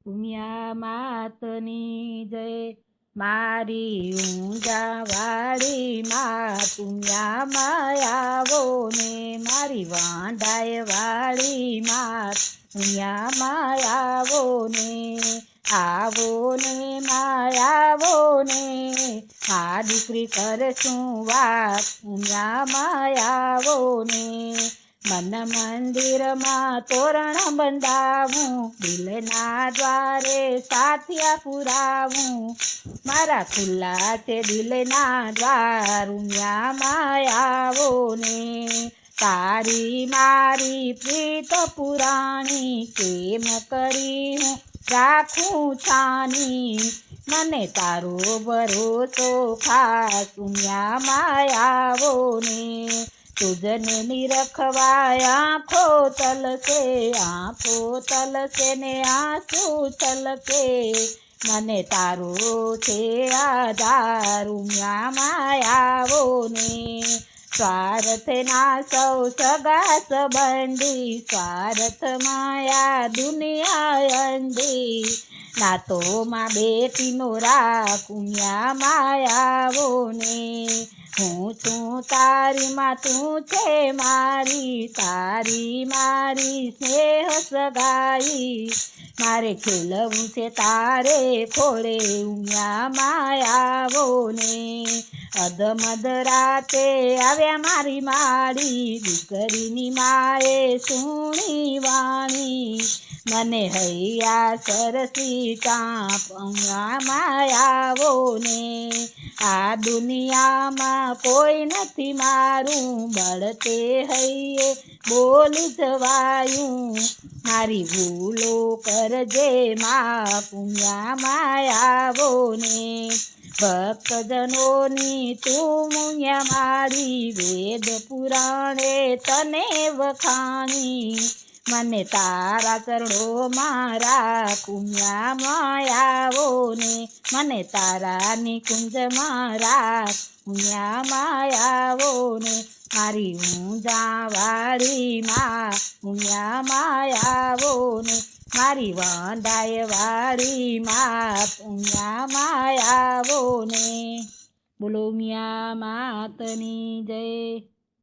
પુણ્યા માતની જય મારી ઊંઝા વાળી માં પુણ્યામાં આવો ને મારી વાંઢાય વાળી માં પુણ્યામાં આવો ને માં આવો ને આ દીકરી કરશું વાત પુણ્યામાં આવો ને મન મંદિરમાં તોરણ બંધાવું દિલના દ્વારે સાથિયા પુરાવું મારા ખુલ્લા છે દિલના દ્વાર ઉમિયામાં આવો ને તારી મારી પ્રીત પુરાણી કેમ કરી હું રાખું છાની મને તારો ભરોસો ખાસ ઉમિયામાં આવો ને તુજને નિરખવા આંખો તલસે ને આંસુ છલકે મને તારો છે આધાર ઉમિયામાં આવો ને સ્વાર્થ ના સૌ સગા સંબંધી સ્વાર્થ માયા દુનિયા અંધી નાતોમાં બેટીનો રાખ ઉમિયામાં આવો ને હું છું તારી માં તું છે મારી તારી મારી સ્નેહ સગાઈ મારે ખેલવું છે તારે ખોળે ઉમિયામાં આવો ને અધમધ રાતે આવ્યા મારી માડી દીકરીની માએ સુણી વાણી મને હૈયા સરસી ચાંપ ઉમિયામાં આવો ને આ દુનિયામાં કોઈ નથી મારું બળતે હૈયે બોલી જવાયું મારી ભૂલો કરજે માં પુણ્યામાં આવો ને ભક્તજનોની તું મુયા મારી વેદ પુરાણે તને વખાણી મને તારા ચરણો મારા કુંયામાં આવો ને મને તારા નિકુંજ મારા કુંયામાં આવો ને મારી ઊંઝા વાળી માં કુંયામાં આવો ને મારી વાંઢાય વાળી માં કુંયામાં આવો ને બોલો મિયા માતની જય।